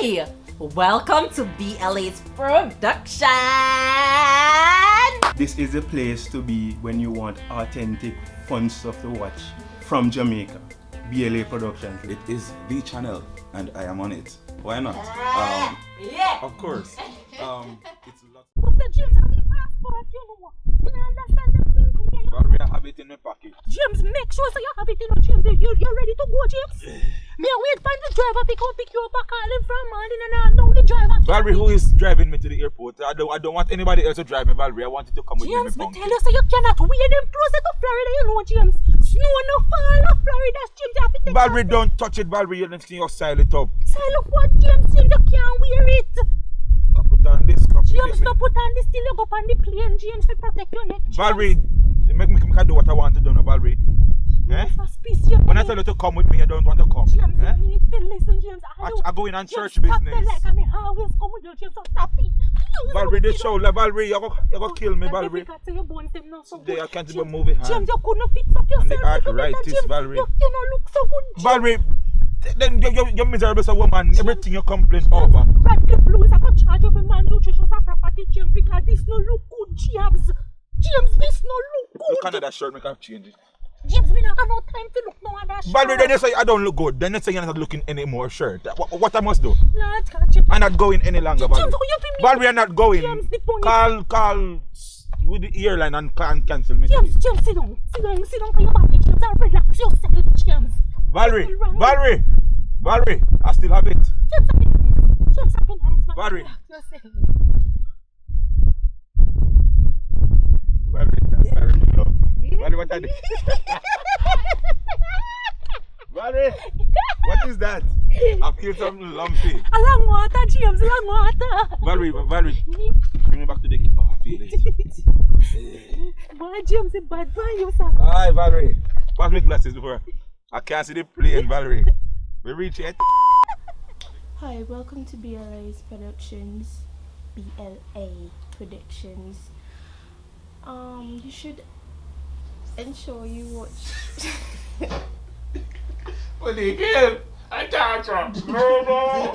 Hi! Welcome to BLA's production! This is a place to be when you want authentic, fun stuff to watch from Jamaica. BLA Productions. It is the channel and I am on it. Why not? Yeah! Of course. It's lots. Valerie, I have it in my pocket. James, make sure so you have it in your James. You're ready to go, James? Me wait for the driver pick you up and call him from morning and I know the driver. Valerie, who is driving me to the airport? I don't want anybody else to drive me, Valerie. I want you to come with James, me. me tell you so you cannot wear them closer to Florida, you know, James. Snow no fall of Florida, James. You have to take Valerie, don't touch it, Valerie. You're next thing you'll style it up. Style of what, James? James, you can't wear it. Put on this, James, don't put on this till you go up on the plane, James, to protect your neck. James. Valerie, make me do what I want to do now, Valerie. Eh? When I tell you to come with me, you don't want to come. James, eh? you need to listen, James. I go in on church James, business. Like, I mean, how will come with you, James? So stop it. Valerie, this show, Valerie, you're going to kill me, Valerie. Today I can't even move it. James, you couldn't fix up yourself. And the arthritis, Valerie. You don't look so good, James. Valerie, then you're miserable as a woman. James, everything you complain over. Radcliffe Lewis, I could charge you for malnutrition for property, James, because this no look good, James. James, this no look good. Look under that shirt, make her change it. James, we don't have no time to look no other shirt. Valerie, then you say I don't look good. Then you say you're not looking any more shirt. What I must do? Lord, James. I'm not going any longer, Valerie. James, who you think me? Valerie, I'm not going. James, the pony. Call with the airline and cancel me. James, James, sit down for your body, James, and relax yourself, James. Valerie, I still have it. James, I've been nice, man. Valerie. Relax yourself. Valerie, that's very good love. Valerie, what are they? Valerie, what is that? I feel something lumpy. Long water, James, long water. Valerie, bring me back to the kitchen. Oh, I feel it. Boy, James, it's bad for you, sir. Hi, Valerie. Pass me glasses before I can't see the plane, Valerie. We reach it. Hi, welcome to BLA's Productions. BLA Productions. You should ensure you watch. What do you kill? I can't. No.